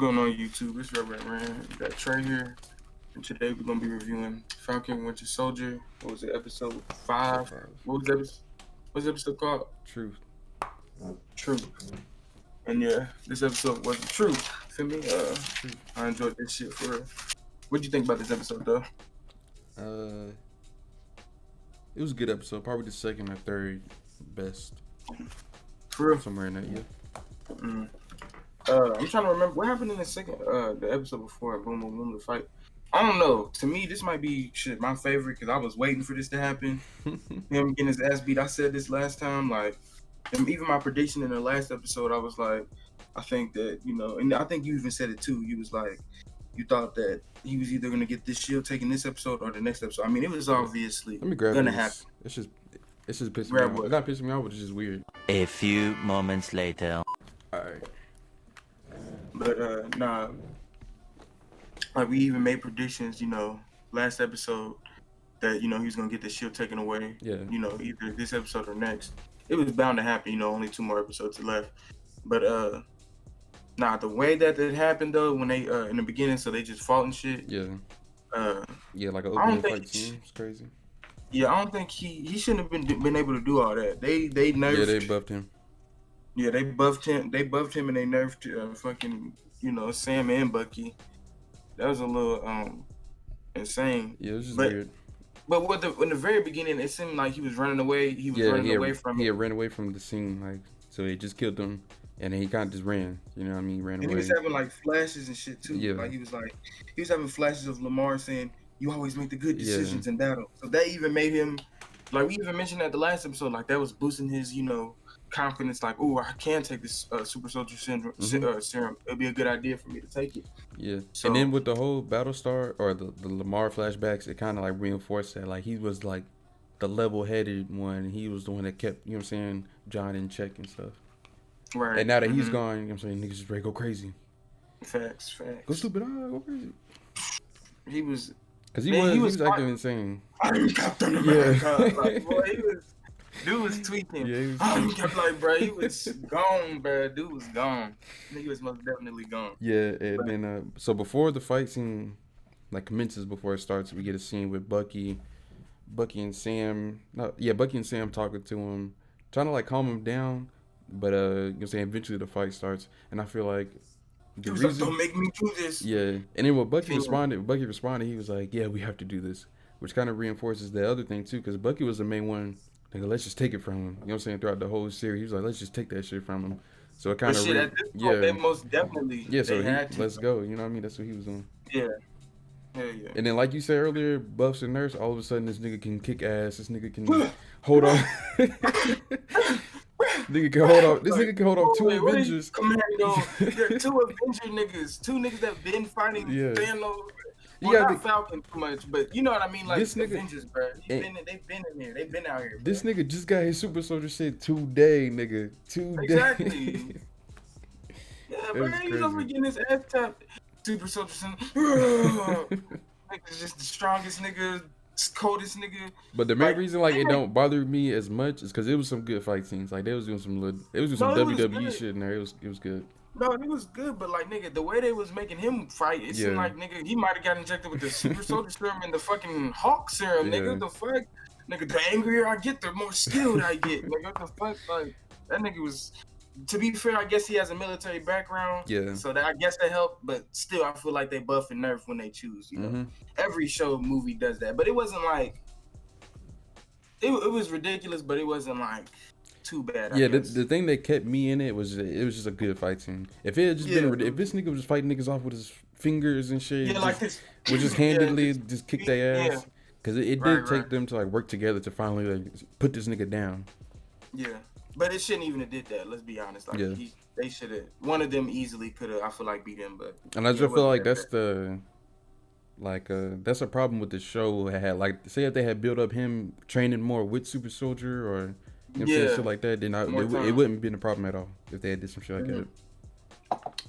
going on YouTube? It's Red Ran. We got Trey here, and today we're gonna be reviewing Falcon Winter Soldier. What was it? Episode 5. What's the episode called? Truth. Truth. And yeah, this episode was the truth. Feel me? I enjoyed this shit for real. What'd you think about this episode though? It was a good episode. Probably the second or third best. For real? Somewhere in that, yeah. I'm trying to remember what happened in the episode before Boom Boom Boom the fight. I don't know. To me, this might be my favorite because I was waiting for this to happen. Him getting his ass beat. I said this last time, like, and even my prediction in the last episode, I was like, I think that, and I think you even said it too. You was like, you thought that he was either gonna get this shield taken this episode or the next episode. I mean, it was obviously gonna happen. It's just pissing me off. It's not pissing me off, but it's just weird. A few moments later. Alright. But nah, like we even made predictions, last episode that he was gonna get the shield taken away. Yeah. Either this episode or next. It was bound to happen. Only 2 more episodes left. But the way that it happened though, when they in the beginning, so they just fought and shit. Yeah. Yeah, like an I don't opening think fight scene. It's crazy. Yeah, I don't think he shouldn't have been able to do all that. They nerfed. Yeah, they buffed him. Yeah, they buffed him. They buffed him and they nerfed fucking Sam and Bucky. That was a little insane. Yeah, it was just weird. But in the very beginning, it seemed like he was running away. He was running away from. He ran away from the scene, like, so they just killed him, and then he kind of just ran. You know what I mean? Ran away. He was having like flashes and shit too. Yeah. Like he was having flashes of Lamar saying, "You always make the good decisions in battle." So that even made him, like we even mentioned at the last episode, like that was boosting his, confidence. Like, oh, I can take this super soldier serum. It'd be a good idea for me to take it. Yeah. So, and then with the whole Battlestar or the Lamar flashbacks, it kind of like reinforced that like he was like the level-headed one. He was the one that kept, John in check and stuff. Right. And now that he's gone, niggas just ready to go crazy. Facts. Go stupid, go crazy. He was. Cause he was acting insane. I'm Captain America. Yeah. Like, boy, dude was tweaking. Yeah, I'm like, bro, he was gone, bro. Dude was gone. He was most definitely gone. Yeah, and then so before the fight scene like commences, before it starts, we get a scene with Bucky and Sam. Bucky and Sam talking to him, trying to like calm him down, but eventually the fight starts, and I feel like the reason, like, don't make me do this. Yeah, and then when Bucky responded, he was like, "Yeah, we have to do this," which kind of reinforces the other thing too, because Bucky was the main one. Like, let's just take it from him. You know what I'm saying? Throughout the whole series, he was like, "Let's just take that shit from him." So it kind of at this point, they most definitely let's go. You know what I mean? That's what he was doing. Yeah. Yeah. And then, like you said earlier, buffs and nerfs. All of a sudden, this nigga can kick ass. This nigga can hold on. This nigga can hold off 2 Avengers. Commando, there are 2 Avenger niggas. 2 niggas that been fighting Thanos. Well, not Falcon too much, but you know what I mean. Like this nigga, Avengers, bro. They've been in here. They've been out here. Bro. This nigga just got his super soldier shit today, nigga. Today. Exactly. Yeah, bro. He's over getting his ass tapped. Super soldier. Nigga's just the strongest nigga. Coldest nigga. But the main reason it don't bother me as much is because it was some good fight scenes. Like they was doing some WWE shit in there. It was good. No, it was good, but like nigga, the way they was making him fight, it seemed like nigga he might have got injected with the super soldier serum and the fucking Hawk serum, nigga. What the fuck? Nigga, the angrier I get, the more skilled I get. Nigga, what the fuck? Like that nigga was. To be fair, I guess he has a military background. Yeah. So that I guess that helped, but still, I feel like they buff and nerf when they choose. Every movie does that, but it wasn't like it was ridiculous, but it wasn't like too bad. The thing that kept me in it was just a good fight scene. If it had just been, if this nigga was just fighting niggas off with his fingers and shit, would just handedly just kick their ass, because it did take them to like work together to finally like put this nigga down. Yeah. But it shouldn't even have did that. Let's be honest. Like they should have. One of them easily could have. I feel like beat him, but. And I just feel like that's that's a problem with the show. It had like, say if they had built up him training more with Super Soldier or shit like that, then it wouldn't have been a problem at all if they had did some shit like that.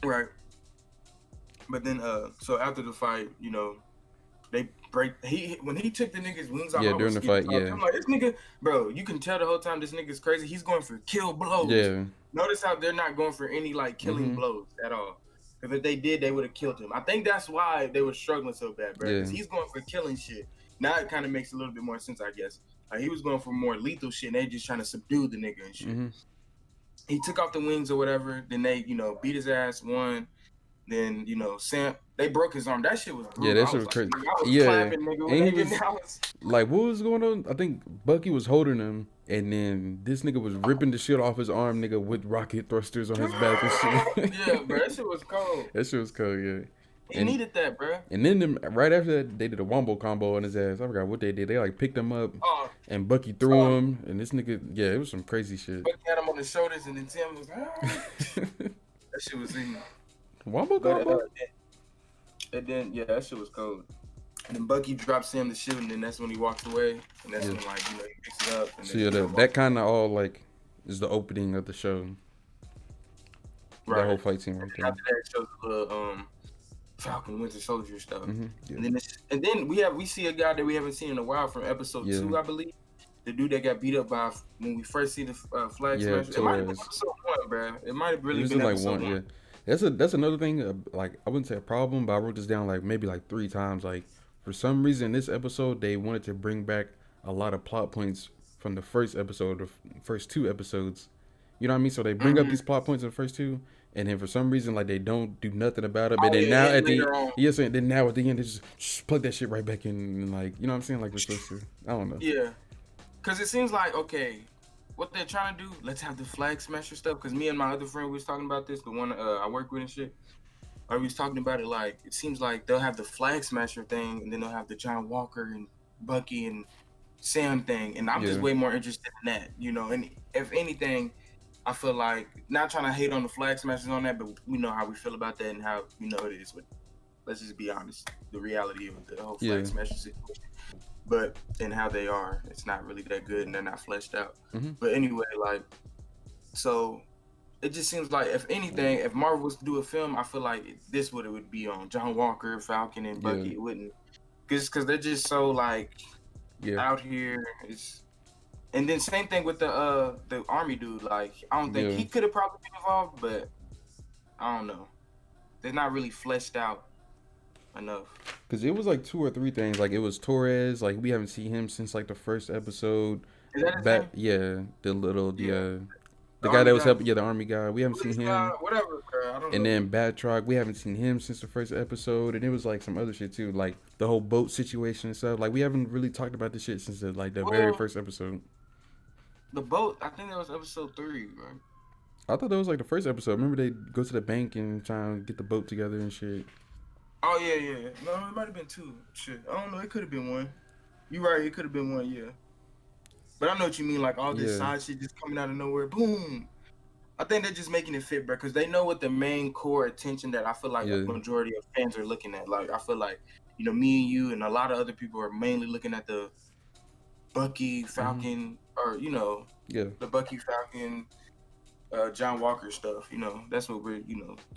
Right. But then so after the fight, they break. When he took the nigga's wings out. Yeah, during the fight. Yeah. I'm like, this nigga, bro. You can tell the whole time this nigga's crazy. He's going for kill blows. Yeah. Notice how they're not going for any like killing blows at all. Because if they did, they would have killed him. I think that's why they were struggling so bad, bro. Because he's going for killing shit. Now it kind of makes a little bit more sense, I guess. Like, he was going for more lethal shit, and they just trying to subdue the nigga and shit. Mm-hmm. He took off the wings or whatever. Then they, beat his ass, won. Then, Sam, they broke his arm. That shit was brutal. Yeah, that shit was crazy. I was clapping, nigga. When they did like, what was going on? I think Bucky was holding him, and then this nigga was ripping the shit off his arm, nigga, with rocket thrusters on his back and shit. Yeah, bro, that shit was cold. That shit was cold, yeah. He needed that, bro. And then right after that, they did a wombo combo on his ass. I forgot what they did. They like picked him up, and Bucky threw him, and this nigga, yeah, it was some crazy shit. Bucky had him on his shoulders, and then Tim was that shit was in wombo combo. And then that shit was cold. And then Bucky drops him the shield, and then that's when he walks away, and that's when he picks it up. And so that kind of all like is the opening of the show. Right. That whole fight scene right there. After that, it shows the Falcon Winter Soldier stuff, and then we see a guy that we haven't seen in a while from episode 2, I believe. The dude that got beat up by when we first see the flag smash. It might have been episode 1, bro. It might have really been episode 1. Yeah. That's another thing. Like, I wouldn't say a problem, but I wrote this down like maybe like 3 times. Like, for some reason, this episode they wanted to bring back a lot of plot points from the first episode, the first 2 episodes. You know what I mean? So they bring up these plot points in the first 2, and then for some reason, like, they don't do nothing about it. But then now at the then now at the end, they just plug that shit right back in, and like, you know what I'm saying? Like, we're supposed to. I don't know. Yeah, because it seems like what they're trying to do, let's have the flag smasher stuff. Because me and my other friend, we was talking about this, the one I work with and shit. We was talking about it like, it seems like they'll have the flag smasher thing, and then they'll have the John Walker and Bucky and Sam thing. And I'm just way more interested in that, And if anything, I feel like, not trying to hate on the flag smashers on that, but we know how we feel about that and how it is. But let's just be honest, the reality of the whole flag smasher situation. But and how they are, it's not really that good, and they're not fleshed out. Mm-hmm. But anyway, like, so it just seems like, if anything, if Marvel was to do a film, I feel like this would be on John Walker, Falcon, and Bucky. It wouldn't, because they're just so like out here. And then same thing with the army dude. Like, I don't think he could have probably been involved, but I don't know. They're not really fleshed out enough. Because it was like 2 or 3 things. Like, it was Torres. Like, we haven't seen him since like the first episode. Is that his name? Yeah, the guy that was helping. Yeah, the army guy. We haven't seen him. Whatever, bro. I don't know. And then Batroc, we haven't seen him since the first episode. And it was like some other shit too, like the whole boat situation and stuff. Like, we haven't really talked about this shit since the very first episode. The boat, I think that was episode 3, right? I thought that was like the first episode. Remember they go to the bank and try and get the boat together and shit. Oh yeah. No, it might have been 2. Shit, I don't know. It could have been 1. You right. It could have been 1. Yeah. But I know what you mean. Like, all this side shit just coming out of nowhere. Boom. I think they're just making it fit, bro, because they know what the main core attention that I feel like the majority of fans are looking at. Like, I feel like, me and you and a lot of other people are mainly looking at the Bucky, Falcon, or, the Bucky, Falcon, John Walker stuff. That's what we're,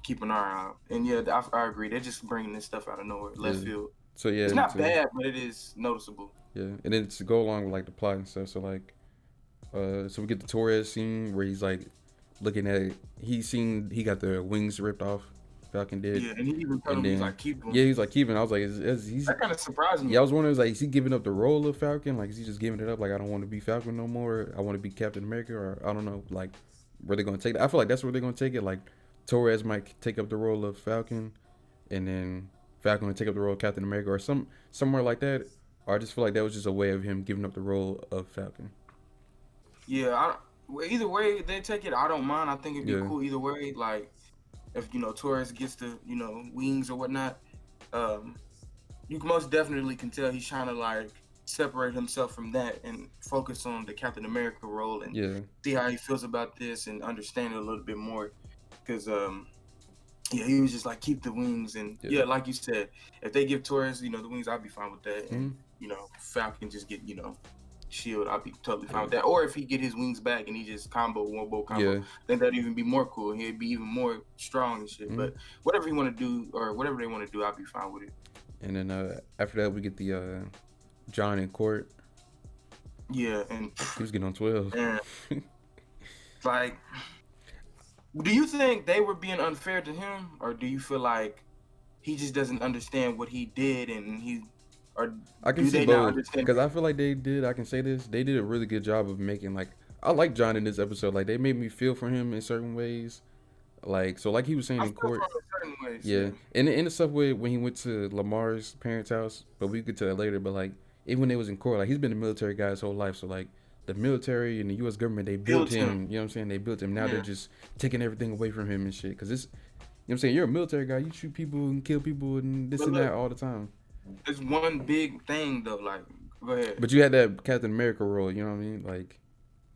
keeping our eye out. And I agree. They're just bringing this stuff out of nowhere, left field. So it's not bad, but it is noticeable. Yeah, and then to go along with like the plot and stuff. So like, so we get the Torres scene where he's like looking at it. He got the wings ripped off. Falcon did. Yeah, and he even told him he's like keeping. Yeah, he's like keeping. I was like, that kind of surprised me. Yeah, I was wondering, is he giving up the role of Falcon? Like, is he just giving it up? Like, I don't want to be Falcon no more. I want to be Captain America, or I don't know. Like, where they gonna take it? I feel like that's where they're gonna take it. Like, Torres might take up the role of Falcon, and then Falcon will take up the role of Captain America, or somewhere like that. Or I just feel like that was just a way of him giving up the role of Falcon. Yeah, either way they take it, I don't mind. I think it'd be cool either way. Like, if Torres gets the wings or whatnot, you most definitely can tell he's trying to like separate himself from that and focus on the Captain America role and see how he feels about this and understand it a little bit more. Because he was just like, keep the wings, and like you said, if they give Torres the wings, I'll be fine with that. And Falcon just get shield, I'll be totally fine with that. Or if he get his wings back and he just wombo combo, I think that'd even be more cool. He'd be even more strong and shit. But whatever he want to do, or whatever they want to do, I'll be fine with it. And then after that, we get the John in court. Yeah, and he was getting on 12. Like, Do you think they were being unfair to him, or do you feel like he just doesn't understand what he did, or I can do see they not both understand? because I feel like they did. I can say this. They did a really good job of making like I like John in this episode. Like they made me feel for him in certain ways. Like so, like he was saying I in feel court. from in certain ways, Yeah, yeah. and in the stuff where when he went to Lamar's parents' house, but we get to that later. But like even when they was in court, like he's been a military guy his whole life. So like the military and the U.S. government, they built Built him, him. You know what I'm saying? They built him. Now they're yeah. just taking everything away from him and shit. Cause it's you know what I'm saying. You're a military guy. You shoot people and kill people and this But and that look, all the time. there's one big thing though. Like, go ahead. But you had that Captain America role. You know what I mean? Like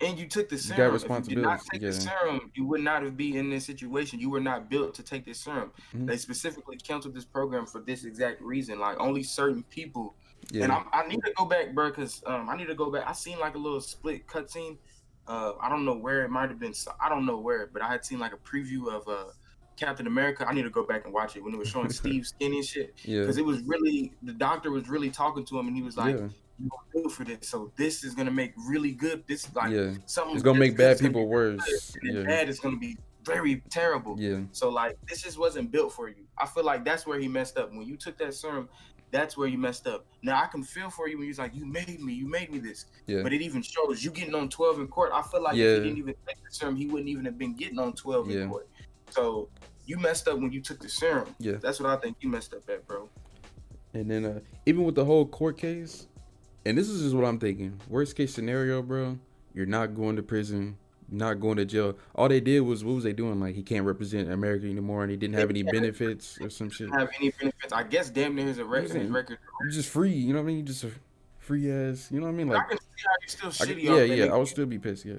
And you took the you got serum. If you did not responsibilities. take the Yeah. serum, you would not have been in this situation. You were not built to take this serum. Mm-hmm. They specifically canceled this program for this exact reason. Like only certain people. And Yeah. I need to go back, bro, because I need to go back. I seen like a little split cutscene. I don't know where it might have been. I don't know where, but I had seen like a preview of Captain America. I need to go back and watch it when it was showing Steve's skin and shit. Yeah. Because it was really the doctor was really talking to him, and he was like, Yeah. "You are built for this, so this is gonna make really good. This is like Yeah. something It's gonna that's make good bad is gonna be people really good, worse. and then Yeah. bad is gonna be very terrible. Yeah. So like this just wasn't built for you. I feel like that's where he messed up. When you took that serum, that's where you messed up. Now I can feel for you when he's like, you made me this. Yeah. But it even shows you getting on 12 in court. I feel like if he didn't even take the serum, he wouldn't even have been getting on 12 in court. So you messed up when you took the serum. Yeah. That's what I think you messed up at, bro. And then even with the whole court case, and this is just what I'm thinking. Worst case scenario, bro, you're not going to prison, not going to jail. All they did was what was they doing? Like he can't represent America anymore, and he didn't have any benefits or some shit. Have any benefits? I guess damn near his record. You're just free. You know what I mean? You just a free ass. You know what I mean? Like I can see how you still shitty. yeah. I would still be pissed. Yeah.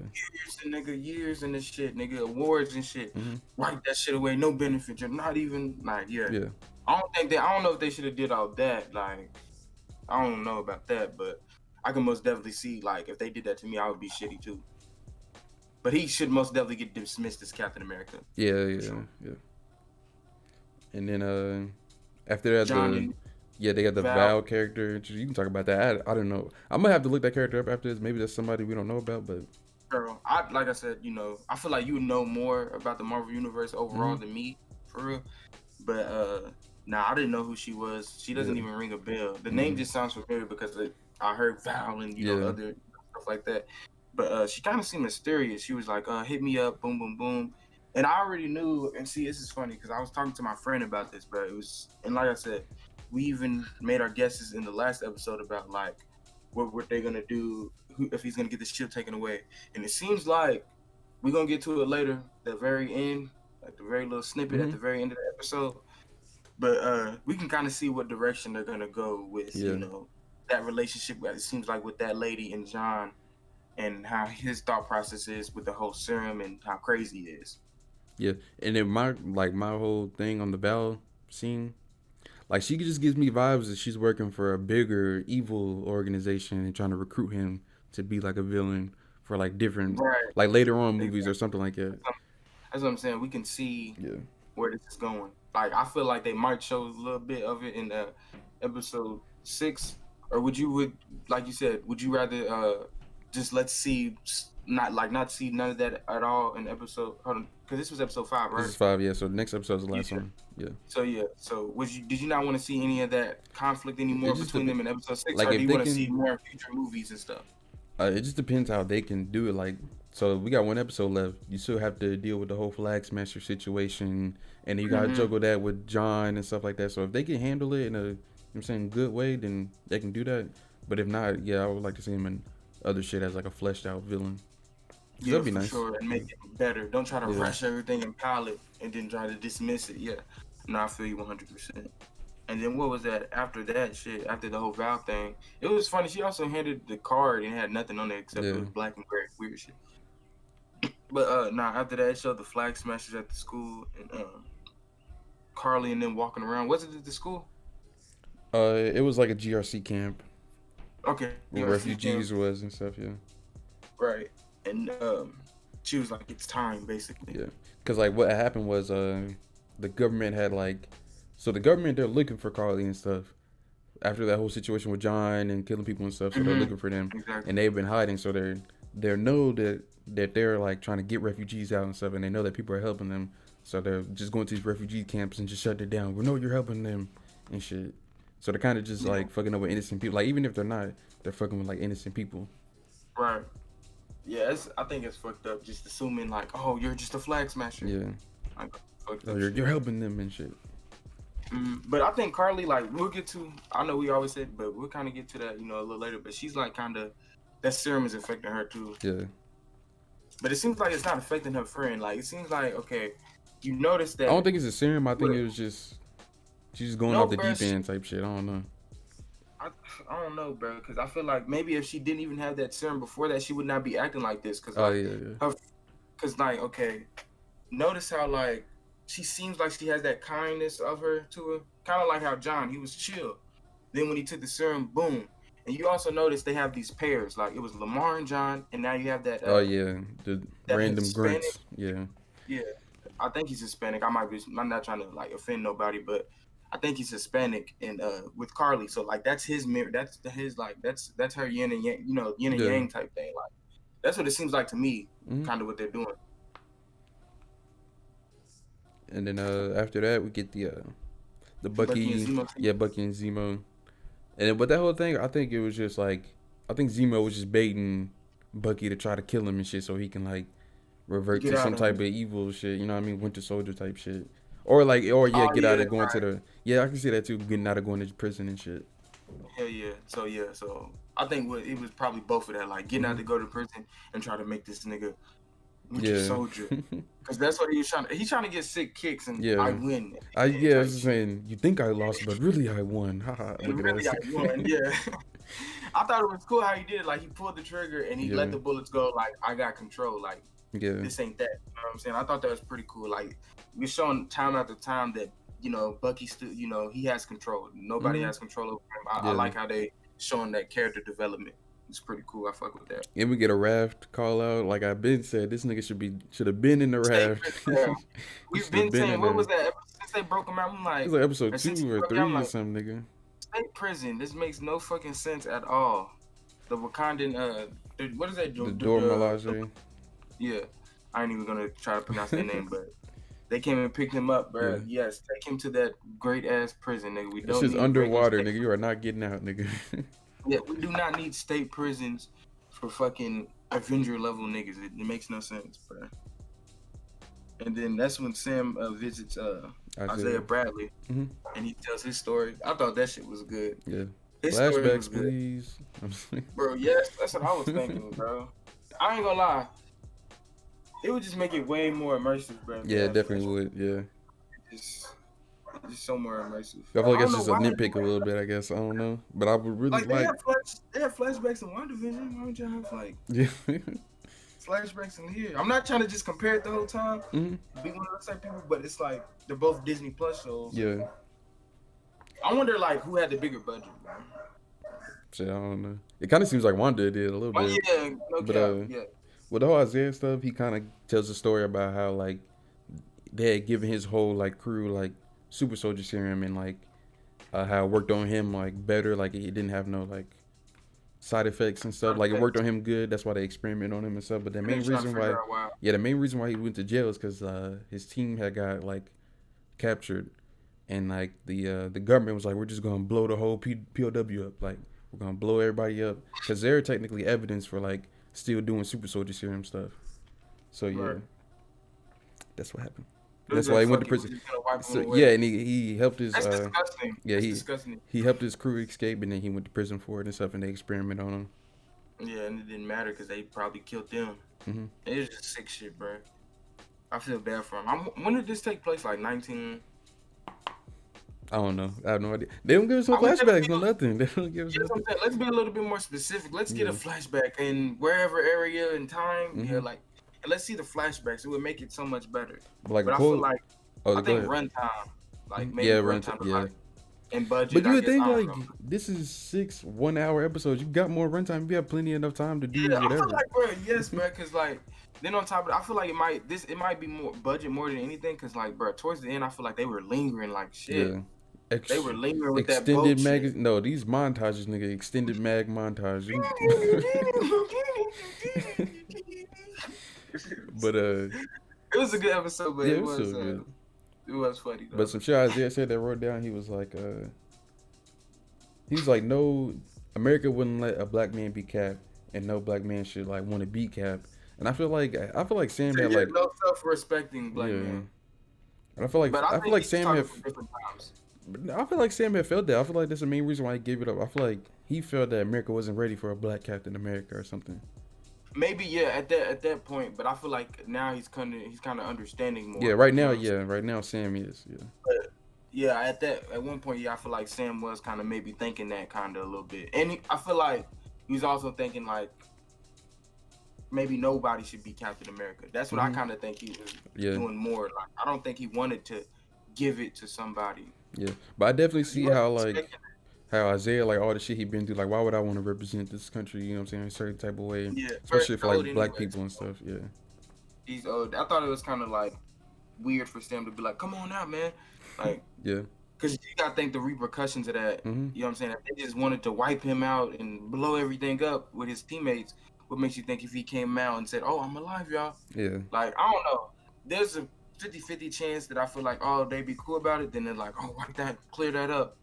Years and this shit, nigga, awards and shit. Mm-hmm. Wipe that shit away. No benefits. You're not even like yeah. Yeah. I don't know if they should have did all that. Like I don't know about that, but I can most definitely see like if they did that to me, I would be shitty too. But he should most definitely get dismissed as Captain America. Yeah. And then after that, they got the Val character. You can talk about that. I don't know. I'm gonna have to look that character up after this. Maybe that's somebody we don't know about, but. Girl, like I said, I feel like you know more about the Marvel Universe overall than me, for real. But I didn't know who she was. She doesn't even ring a bell. The name just sounds familiar because I heard Val and other stuff like that. But she kind of seemed mysterious. She was like, "Hit me up, boom, boom, boom," and I already knew. And see, this is funny because I was talking to my friend about this, but and like I said, we even made our guesses in the last episode about like what they're gonna do if he's gonna get this chip taken away. And it seems like we're gonna get to it later, the very end, like the very little snippet at the very end of the episode. But we can kind of see what direction they're gonna go with, that relationship. It seems like with that lady and John, and how his thought process is with the whole serum and how crazy it is. Yeah, and then my whole thing on the Val scene. Like, she just gives me vibes that she's working for a bigger evil organization and trying to recruit him to be, like, a villain for, like, different, like, later on movies or something like that. That's what I'm saying. We can see where this is going. Like, I feel like they might show a little bit of it in episode 6. Or like you said, would you rather just let's see, not see none of that at all in episode, because this was episode 5, right? This is 5, yeah. So the next episode is the last one, yeah. So did you not want to see any of that conflict anymore between them in episode 6, like, or do you want to see more future movies and stuff? It just depends how they can do it. Like, so we got one episode left. You still have to deal with the whole Flag Smasher situation, and you gotta juggle that with John and stuff like that. So if they can handle it in a good way, then they can do that. But if not, I would like to see him in other shit as like a fleshed out villain. Yeah, that'd be nice. Sure, and make it better. Don't try to rush everything and pile it and then try to dismiss it. Yeah, no, I feel you 100%. And then what was that? After that shit, after the whole Val thing, it was funny. She also handed the card and had nothing on it except it was black and gray, weird shit. But after that, it showed the Flag Smashers at the school and Carly and them walking around. Was it at the school? It was like a GRC camp. Okay. Where refugees was and stuff, yeah. Right. And she was like, it's time, basically. Yeah. Because, like, what happened was the government had, like... So the government, they're looking for Carly and stuff. After that whole situation with John and killing people and stuff, so they're looking for them. Exactly. And they've been hiding, so they know that they're like trying to get refugees out and stuff, and they know that people are helping them, so they're just going to these refugee camps and just shut it down. We know you're helping them and shit. So they're kind of just like fucking over innocent people. Like even if they're not, they're fucking with like innocent people. Right. Yeah, I think it's fucked up. Just assuming like, oh, you're just a flag smasher. Yeah. Like, oh, you're helping them and shit. But I think Carly, like, we'll get to. I know we always said, but we'll kind of get to that, a little later. But she's like, kind of, that serum is affecting her too. Yeah. But it seems like it's not affecting her friend. Like, it seems like, okay, you notice that. I don't think it's a serum. I think it was just she's just going off the deep end type shit. I don't know. I don't know, bro, because I feel like maybe if she didn't even have that serum before that, she would not be acting like this. Cause because like, okay, notice how like she seems like she has that kindness of her to her, kind of like how John, he was chill. Then when he took the serum, boom. And you also notice they have these pairs, like it was Lamar and John, and now you have that. The random Hispanic grunts. Yeah. Yeah, I think he's Hispanic. I'm not trying to like offend nobody, but I think he's Hispanic and with Carly. So like that's his mirror. That's her yin and yang, yin and yang type thing. Like that's what it seems like to me. Kind of what they're doing. And then after that we get the Bucky and Zemo. And then, but that whole thing, I think it was just like, I think Zemo was just baiting Bucky to try to kill him and shit, so he can like revert to some type of evil shit. You know what I mean? Winter Soldier type shit. Or get out of going to the. Yeah, I can see that too. Getting out of going to prison and shit. Hell yeah. So I think it was probably both of that, like getting out to go to prison and try to make this nigga Winter Soldier, because that's what he's trying to get sick kicks and I win. I was saying you think I lost, but really I won. Haha. Really I won. Yeah. I thought it was cool how he did it. Like he pulled the trigger and he let the bullets go. Like I got control. Like this ain't that. You know what I'm saying? I thought that was pretty cool. Like we're showing time after time that Bucky still he has control. Nobody has control over him. I like how they showing that character development. It's pretty cool. I fuck with that. And we get a raft call out. Like I've been said, this nigga should have been in the raft. We've been saying, what was that? Since they broke him out, I'm like, it's like episode 2 or 3 or something, nigga. State prison. This makes no fucking sense at all. The Wakandan, what is that? The Dora Milaje. Yeah, I ain't even gonna try to pronounce their name, but they came and picked him up, bro. Yeah. Yes, take him to that great ass prison, nigga. We don't. This is underwater, nigga. You are not getting out, nigga. Yeah, we do not need state prisons for fucking Avenger level niggas. It makes no sense, bro. And then that's when Sam visits Isaiah Bradley, and he tells his story. I thought that shit was good. Yeah. His flashbacks, please. Bro, yes, that's what I was thinking, bro. I ain't gonna lie. It would just make it way more immersive, bro. Yeah, it definitely would. Yeah. Just so more immersive. I feel like it's just a nitpick a little bit, I guess. I don't know. But I would really they have flashbacks in WandaVision. Why would y'all have flashbacks in here? I'm not trying to just compare it the whole time. Be one of those type people, but it's like they're both Disney Plus shows. Yeah. I wonder like who had the bigger budget, bro. Shit, I don't know. It kind of seems like Wanda did a little bit. Yeah, with the whole Isaiah stuff, he kind of tells a story about how like they had given his whole like crew like super soldier serum and like how it worked on him like better, like he didn't have no like side effects and stuff. Like it worked on him good. That's why they experimented on him and stuff. But the main reason why he went to jail is because his team had got like captured, and like the government was like, we're just gonna blow the whole POW up. Like we're gonna blow everybody up because they're technically evidence for like still doing super soldier serum stuff. So that's what happened. That's why he went to prison. So, and he helped his. That's disgusting. Yeah, he helped his crew escape, and then he went to prison for it and stuff, and they experimented on him. Yeah, and it didn't matter because they probably killed them. It was just sick shit, bro. I feel bad for him. When did this take place? Like 19? I don't know. I have no idea. They don't give us no flashbacks, no nothing. They don't give us nothing. Let's be a little bit more specific. Let's get a flashback in wherever area and time. Yeah, like. Let's see the flashbacks. It would make it so much better. But I feel like I think runtime, like maybe runtime, and budget. But you would think like this is 6 1-hour episodes. You got more runtime. You have plenty enough time to do whatever. I feel like, bro, yes, bro, because like then on top of it, I feel like it might be more budget more than anything. Because like, bro, towards the end, I feel like they were lingering like shit. Yeah. They were lingering with that extended boat mag. shit. No, these montages, nigga. Extended mag montage. But it was a good episode, but yeah, it it was was so good. it was funny though. But some shit Isaiah said that wrote down. He was like, no, America wouldn't let a black man be capped, and no black man should like want to be capped. And I feel like Sam So, had yeah, like, no self-respecting black yeah, man. and But I think he's Sam talking had. from different times. I feel like Sam had felt that. I feel like that's the main reason why he gave it up. I feel like he felt that America wasn't ready for a black Captain America or something. Maybe yeah, at that point, but I feel like now he's kind of understanding more. Yeah, right now Sam is. Yeah. But yeah, at one point, yeah, I feel like Sam was kind of maybe thinking that kind of a little bit, and I feel like he was also thinking like maybe nobody should be Captain America. That's what I kind of think he was doing more. Like I don't think he wanted to give it to somebody. Yeah, but I definitely see how Isaiah, like all the shit he been through, like why would I want to represent this country, you know what I'm saying, in a certain type of way, especially for like black people and stuff. Yeah, he's old. I thought it was kind of like weird for Sam to be like, come on out, man, like yeah, because you gotta think the repercussions of that. You know what I'm saying? If they just wanted to wipe him out and blow everything up with his teammates, what makes you think if he came out and said, oh, I'm alive, y'all? Yeah, like I don't know, there's a 50-50 chance that I feel like, oh, they'd be cool about it, then they're like, oh, wipe that, clear that up.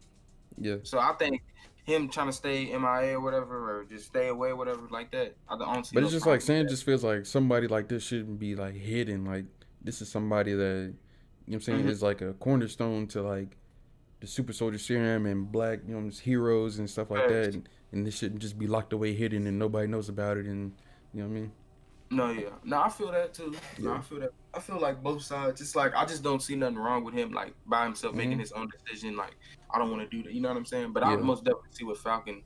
Yeah. So I think him trying to stay MIA or whatever, or just stay away, whatever, like that. I don't see. But it's just like Sam just feels like somebody like this shouldn't be like hidden. Like this is somebody that, you know what I'm saying, is like a cornerstone to like the super soldier serum and black, you know, heroes and stuff like that. And this shouldn't just be locked away, hidden, and nobody knows about it. And you know what I mean? No, yeah. No, I feel that too. Yeah. No, I feel that. I feel like both sides. Just like I just don't see nothing wrong with him, like by himself making his own decision. Like I don't want to do that. You know what I'm saying? But I most definitely see what Falcon,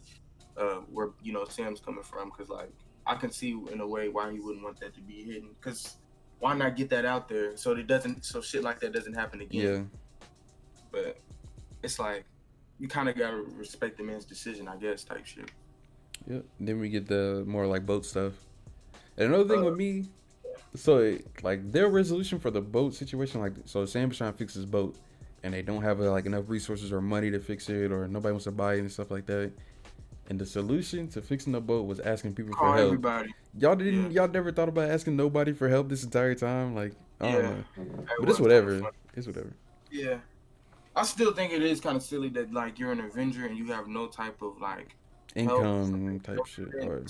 where Sam's coming from, because like I can see in a way why he wouldn't want that to be hidden. Because why not get that out there so shit like that doesn't happen again? Yeah. But it's like you kind of gotta respect the man's decision, I guess, type shit. Yeah. Then we get the more like boat stuff. And another thing with me, so like their resolution for the boat situation, like so Sam is trying to fix his boat, and they don't have like enough resources or money to fix it, or nobody wants to buy it and stuff like that. And the solution to fixing the boat was asking people for help. Everybody. Y'all never thought about asking nobody for help this entire time? Like I don't know, but it's whatever. It's whatever. Yeah, I still think it is kind of silly that like you're an Avenger and you have no type of like income type shit or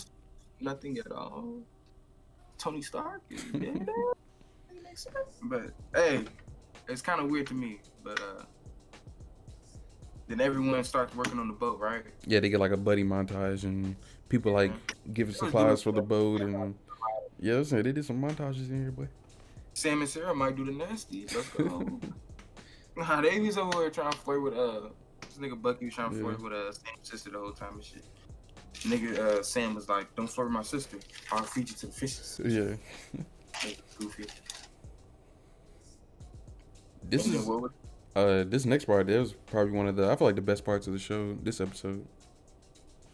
nothing at all. Tony Stark? Yeah, that makes sense. But hey, it's kind of weird to me. But then everyone starts working on the boat, right? Yeah, they get like a buddy montage and people like giving supplies for the boat and yeah, they did some montages in here, boy. Sam and Sarah might do the nasty. Let's go. Nah, they was over here trying to flirt with this nigga Bucky was trying to flirt with Sam's sister the whole time and shit. Nigga, Sam was like, "Don't flirt with my sister. I'll feed you to the fishes." Yeah. Goofy. This next part, that was probably one of the, I feel like the best parts of the show. This episode.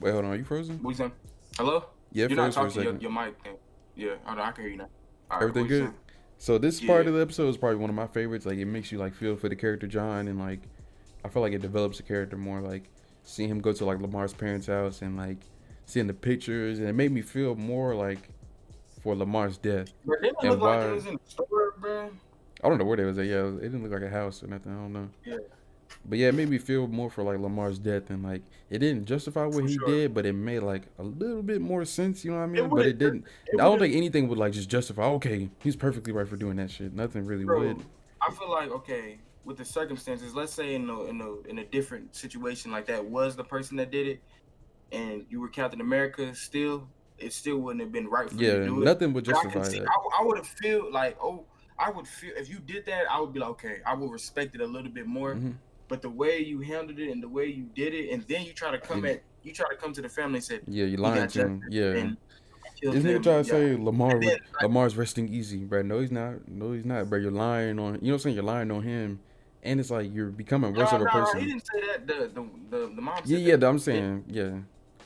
Wait, hold on. Are you frozen? What you saying? Hello? Yeah, you're not talking to your mic thing. Yeah, hold on, I can hear you now. All right, everything good? So this part of the episode is probably one of my favorites. Like it makes you like feel for the character John, and like I feel like it develops the character more. Like seeing him go to like Lamar's parents' house and like seeing the pictures, and it made me feel more like for Lamar's death. But it didn't look like it was in the store, bro. I don't know where they was at. Yeah, it didn't look like a house or nothing. I don't know. Yeah. But yeah, it made me feel more for like Lamar's death, and like it didn't justify what he did, but it made like a little bit more sense. You know what I mean? But it didn't. I don't think anything would like just justify. Okay, he's perfectly right for doing that shit. Nothing really would. I feel like with the circumstances, let's say in a different situation like that was the person that did it, and you were Captain America, it still wouldn't have been right for you to do it. Nothing would justify that. I would have feel like I would feel if you did that, I would be like, okay, I would respect it a little bit more. Mm-hmm. But the way you handled it and the way you did it, and then you try to come to the family and say, yeah, you lying to him. Yeah. This nigga try to say Lamar's resting easy, bro. No, he's not. No, he's not, bro. You're lying on. You know what I'm saying? You're lying on him, and it's like you're becoming worse of a person. He didn't say that. The mom said yeah, I'm saying, yeah.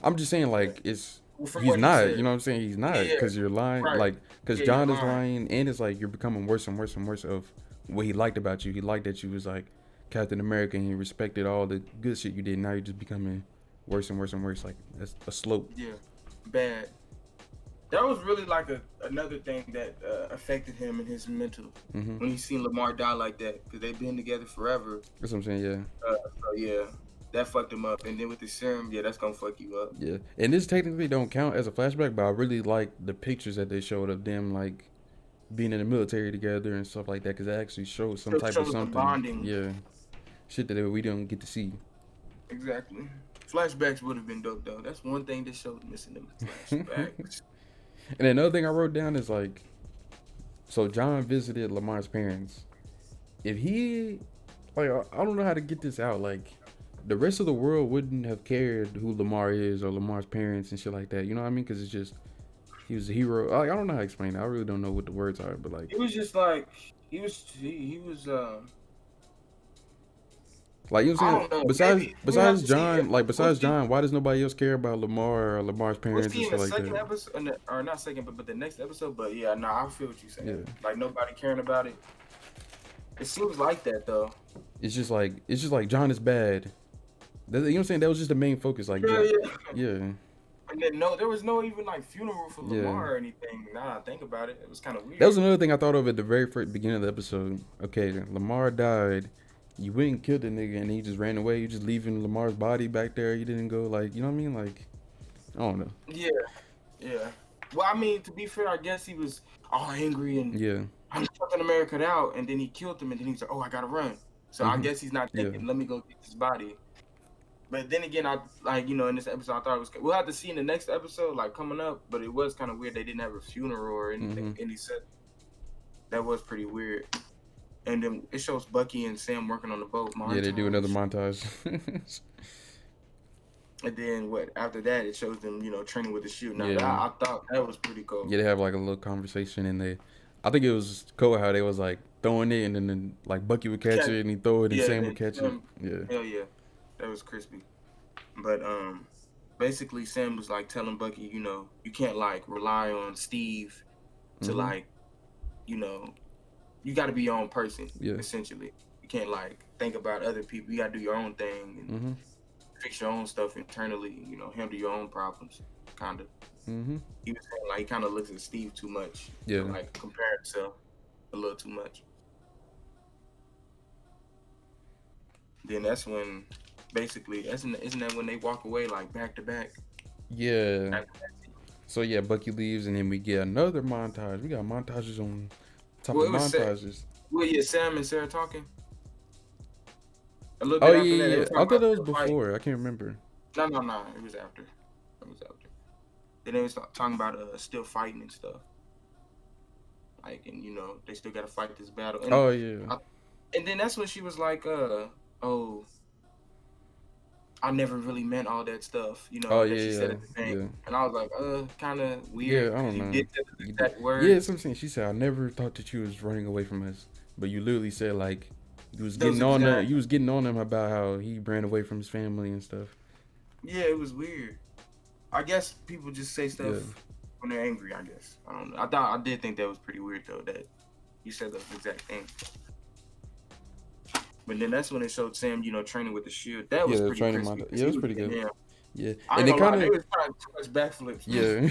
I'm just saying, like, it's he's not. You know what I'm saying? He's not because you're lying, like, because John is lying, and it's like you're becoming worse and worse and worse of what he liked about you. He liked that you was like Captain America and he respected all the good shit you did. Now you're just becoming worse and worse and worse. Like that's a slope. Yeah, bad. That was really like another thing that affected him and his mental when he seen Lamar die like that, because they've been together forever. That's what I'm saying. Yeah. So yeah, that fucked him up. And then with the serum, yeah, that's gonna fuck you up. Yeah, and this technically don't count as a flashback, but I really like the pictures that they showed of them like being in the military together and stuff like that, because it actually shows some type of something. Bonding. Yeah, shit that we don't get to see. Exactly. Flashbacks would have been dope though. That's one thing that showed missing them flashbacks. And another thing I wrote down is like, so John visited Lamar's parents. If he, like, I don't know how to get this out. Like, the rest of the world wouldn't have cared who Lamar is or Lamar's parents and shit like that. You know what I mean? Because it's just, he was a hero. Like, I don't know how to explain it. I really don't know what the words are, but like, it was just like he was. Like, you know what I'm saying? Besides John, like besides John, why does nobody else care about Lamar or Lamar's parents and shit like that? Episode, or not second, but the next episode. But yeah, no, I feel what you're saying. Yeah. Like nobody caring about it. It seems like that though. It's just like John is bad. You know what I'm saying? That was just the main focus. Like yeah. And then there was no even like funeral for Lamar or anything. Now that I think about it, it was kind of weird. That was another thing I thought of at the very first beginning of the episode. Okay, Lamar died. You went and killed the nigga and he just ran away. You just leaving Lamar's body back there. You didn't go like, you know what I mean? Like, I don't know. Yeah. Well, I mean, to be fair, I guess he was all angry and I'm Captain America out, and then he killed him, and then he's like, oh, I gotta run. So I guess he's not thinking, let me go get his body. But then again, I like, in this episode, I thought it was. We'll have to see in the next episode, like coming up. But it was kind of weird. They didn't have a funeral or anything. And he said that was pretty weird. And then it shows Bucky and Sam working on the boat. Yeah, they do another montage. And then after that, it shows them, training with the shield. Now, I thought that was pretty cool. Yeah, they have like a little conversation, and I think it was cool how they was like throwing it, and then like Bucky would catch it, and he throw it, and Sam would catch it. Yeah. Hell yeah, that was crispy. But basically, Sam was like telling Bucky, you can't like rely on Steve to like, you got to be your own person, essentially. You can't, like, think about other people. You got to do your own thing and fix your own stuff internally, handle your own problems, kind of. He was saying, like, he kind of looks at Steve too much. Yeah. Like, compare himself a little too much. Then that's when, basically, isn't that when they walk away, like, back to back? Yeah. So, yeah, Bucky leaves, and then we get another montage. We got montages on... montages. Sam and Sarah talking. A little bit after that. I thought that was before. I can't remember. No. It was after. Then they was talking about still fighting and stuff. Like, and they still gotta fight this battle. And, and then that's when she was like, I never really meant all that stuff, she said at the thing. Yeah. And I was like, kind of weird. Yeah, I don't know. You did that word. Yeah, it's something she said. I never thought that you was running away from us, but you literally said like you was getting on her. You was getting on him about how he ran away from his family and stuff. Yeah, it was weird. I guess people just say stuff when they're angry. I guess I don't know. I did think that was pretty weird though that you said the exact thing. But then that's when they showed Sam, training with the shield. That was pretty crispy. Yeah, it was pretty good. Yeah, and it kind of too much backflips. Yeah,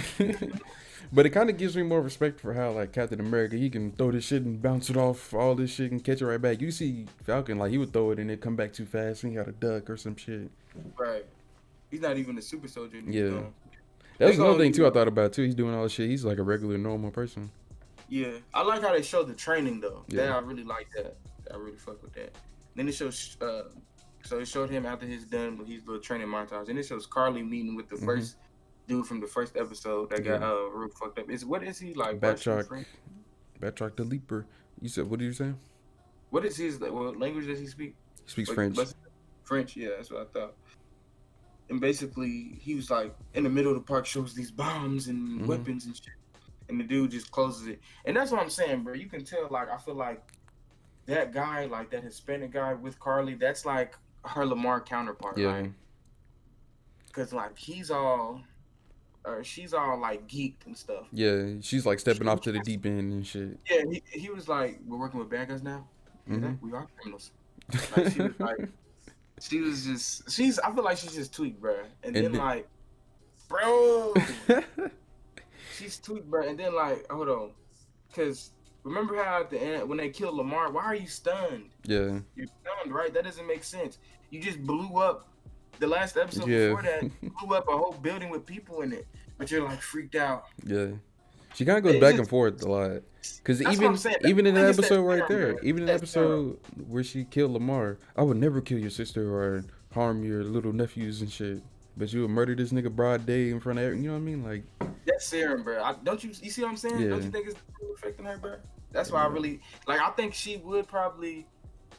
but it kind of gives me more respect for how like Captain America, he can throw this shit and bounce it off all this shit and catch it right back. You see Falcon, like he would throw it and it come back too fast and he got a duck or some shit. Right. He's not even a super soldier. Yeah. That was another thing too I thought about too. He's doing all this shit. He's like a regular normal person. Yeah, I like how they showed the training though. Yeah, I really like that. I really fuck with that. Then it shows, so it showed him after he's done with his little training montage. And it shows Carly meeting with the first dude from the first episode that got real fucked up. What is he like? Batroc the Leaper. You said, what did you say? What is his, what language does he speak? He speaks French. French, yeah, that's what I thought. And basically, he was like, in the middle of the park, shows these bombs and weapons and shit. And the dude just closes it. And that's what I'm saying, bro. You can tell, like, I feel like that guy, like that Hispanic guy with Carly, that's like her Lamar counterpart, right? Because like she's all like geeked and stuff. Yeah, she's like stepping off to the deep end and shit. Yeah, he was like, we're working with bad guys now. We are criminals. Like she was like, I feel like she's just tweaked, bro. And then like, bro, she's tweaked, bro. And then like, hold on, because remember how at the end when they killed Lamar, why are you stunned? Yeah. You're stunned, right? That doesn't make sense. You just blew up the last episode before that. Blew up a whole building with people in it, but you're like freaked out. Yeah. She kind of goes back and forth a lot. Because even in the episode right there, even in the episode where she killed Lamar, I would never kill your sister or harm your little nephews and shit. But you would murder this nigga broad day in front of everyone. You know what I mean? Like, that's serum, bro. Don't you see what I'm saying? Yeah. Don't you think it's affecting her, bro? That's why I really like. I think she would probably.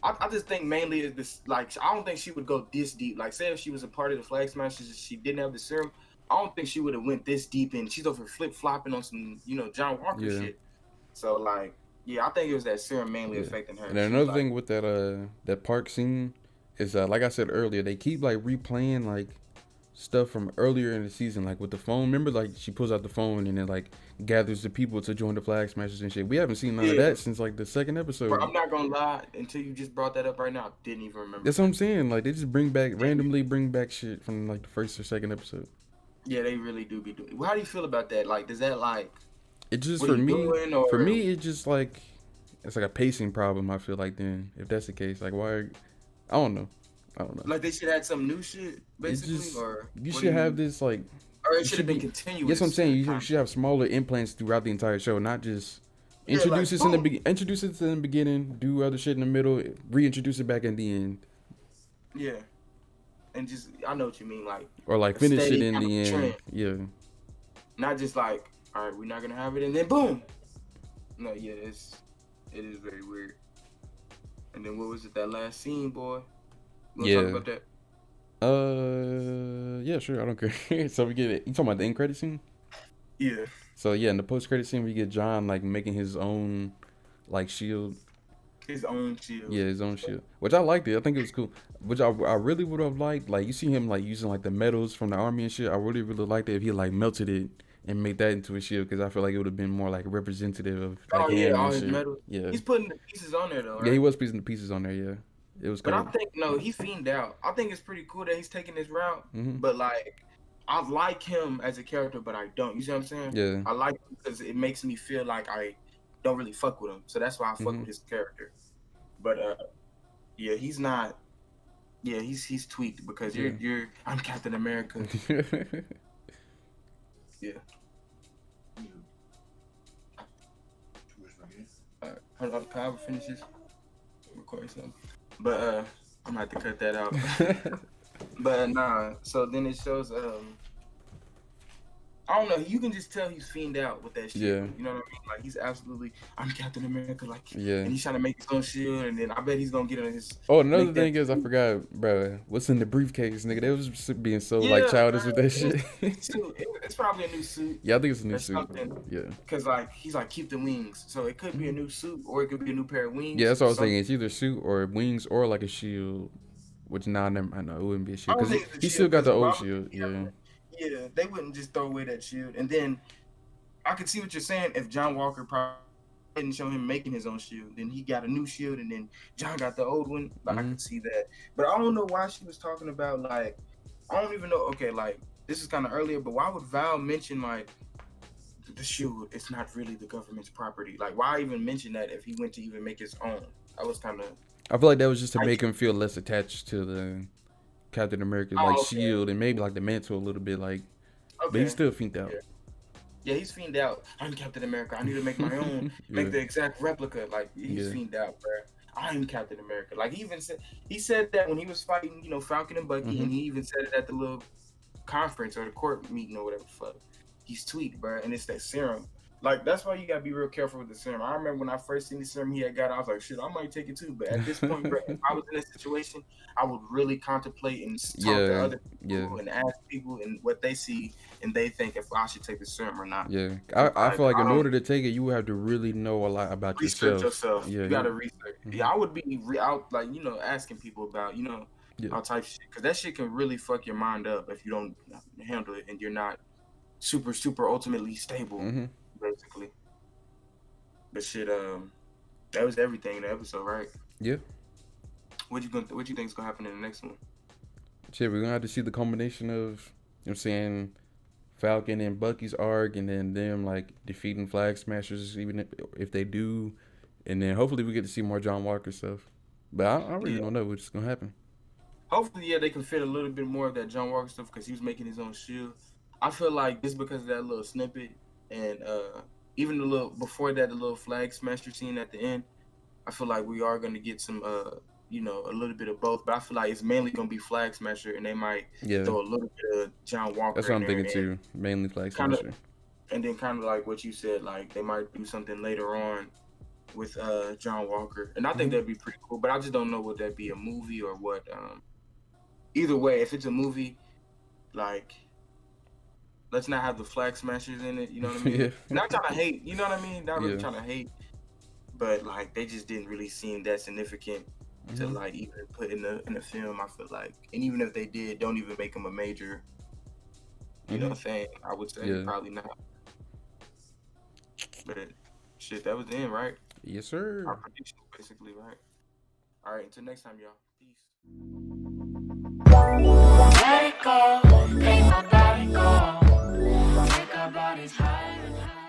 I just think mainly is this. Like, I don't think she would go this deep. Like, say if she was a part of the Flag Smashers, she didn't have the serum. I don't think she would have went this deep in. She's over flip flopping on some, John Walker shit. So like, yeah, I think it was that serum mainly affecting her. And another thing with that park scene is like I said earlier, they keep like replaying like stuff from earlier in the season, like with the phone. Remember, like she pulls out the phone and then like gathers the people to join the Flag Smashers and shit. We haven't seen none of that since like the second episode. Bro, I'm not gonna lie, until you just brought that up right now, I didn't even remember. That's what I'm saying. Like they just randomly bring back shit from like the first or second episode. Yeah, they really do be doing. How do you feel about that? Like, does that like? It just for me, it's just like it's like a pacing problem. I feel like then if that's the case, like why? I don't know. Like they should have some new shit, basically, or you should have this like. Or it should have been continuous. That's what I'm saying. You should have smaller implants throughout the entire show, not just introduce it in the beginning, do other shit in the middle, reintroduce it back in the end. Yeah. And just, I know what you mean, like, or like finish it in the end. Trend. Yeah. Not just like, all right, we're not gonna have it, and then boom. No, yeah, it is very weird. And then what was it? That last scene, boy. You wanna talk about that? Yeah, sure. I don't care. So we get it. You talking about the end credit scene? Yeah. So yeah, in the post credit scene, we get John like making his own like shield. His own shield. Yeah, his own shield. Which I liked it. I think it was cool. Which I really would have liked. Like you see him like using like the metals from the army and shit. I really liked it if he like melted it and made that into a shield, because I feel like it would have been more like representative of like all his metals. Yeah. He's putting the pieces on there though. Right? Yeah, he was putting the pieces on there. Yeah. It was. But I think he fiended out. I think it's pretty cool that he's taking this route. Mm-hmm. But like, I like him as a character, but I don't. You see what I'm saying? Yeah. I like him because it makes me feel like I don't really fuck with him. So that's why I fuck with his character. But yeah, he's not. Yeah, he's tweaked because you're. I'm Captain America. Yeah. Alright, hold on. Can I finish this? Recording something. But I'm gonna have to cut that out. But nah. So then it shows. I don't know. You can just tell he's fiended out with that shit. Yeah. You know what I mean? Like he's absolutely. I'm Captain America. Like yeah. And he's trying to make his own shield, and then I bet he's gonna get on his. Oh, another thing is I forgot, bro. What's in the briefcase, nigga? They was being so like childish with that shit. It's probably a new suit. Yeah, I think it's a new suit. Yeah. Cause like he's like keep the wings, so it could be a new suit or it could be a new pair of wings. Yeah, that's what I was thinking. It's either suit or wings or like a shield. Which I know it wouldn't be a shield because he still got the old shield. Yeah. Yeah, they wouldn't just throw away that shield. And then I could see what you're saying if John Walker probably didn't show him making his own shield. Then he got a new shield, and then John got the old one. Like I could see that. But I don't know why she was talking about like I don't even know. Okay, like this is kind of earlier, but why would Val mention like the shield? It's not really the government's property. Like why even mention that if he went to even make his own? I was kind of. I feel like that was just to make him feel less attached to the Captain America's shield and maybe like the mantle a little bit, like. But he's still fiended out. Yeah, he's fiended out. I'm Captain America. I need to make my own, make the exact replica. Like he's fiended out, bro. I'm Captain America. Like he said that when he was fighting, Falcon and Bucky, and he even said it at the little conference or the court meeting or whatever the fuck. He's tweaked, bro, and it's that serum. Like that's why you gotta be real careful with the serum. I remember when I first seen the serum he had got, I was like, shit, I might take it too. But at this point, bro, if I was in this situation, I would really contemplate and talk to other people and ask people and what they see and they think if I should take the serum or not. Yeah, I feel like in order to take it, you have to really know a lot about yourself. Yeah, you gotta research. Yeah, I would be out like asking people about all types of shit because that shit can really fuck your mind up if you don't handle it and you're not super ultimately stable. Basically, but shit, that was everything in the episode, right? Yeah. What you think is gonna happen in the next one? Shit, we're gonna have to see the combination of, you know what I'm saying, Falcon and Bucky's arc, and then them like defeating Flag Smashers, even if they do, and then hopefully we get to see more John Walker stuff. But I really don't know what's gonna happen. Hopefully, yeah, they can fit a little bit more of that John Walker stuff because he was making his own shield. I feel like just because of that little snippet and even the little before that, the little Flag Smasher scene at the end, I feel like we are gonna get some you know, a little bit of both. But I feel like it's mainly gonna be Flag Smasher, and they might throw a little bit of John Walker. That's what I'm thinking too. Mainly Flag Smasher. And then kind of like what you said, like they might do something later on with John Walker, and I think that'd be pretty cool. But I just don't know would that be a movie or what. Either way, if it's a movie, like let's not have the Flag Smashers in it. You know what I mean? Not trying to hate. You know what I mean? Not really trying to hate. But like they just didn't really seem that significant to like even put in the film. I feel like, and even if they did, don't even make them a major, you know, thing. I would say probably not. But shit, that was the end, right? Yes, sir. Our prediction, basically, right? All right, until next time, y'all. Peace. Let it go, make my body go, make our bodies higher and higher.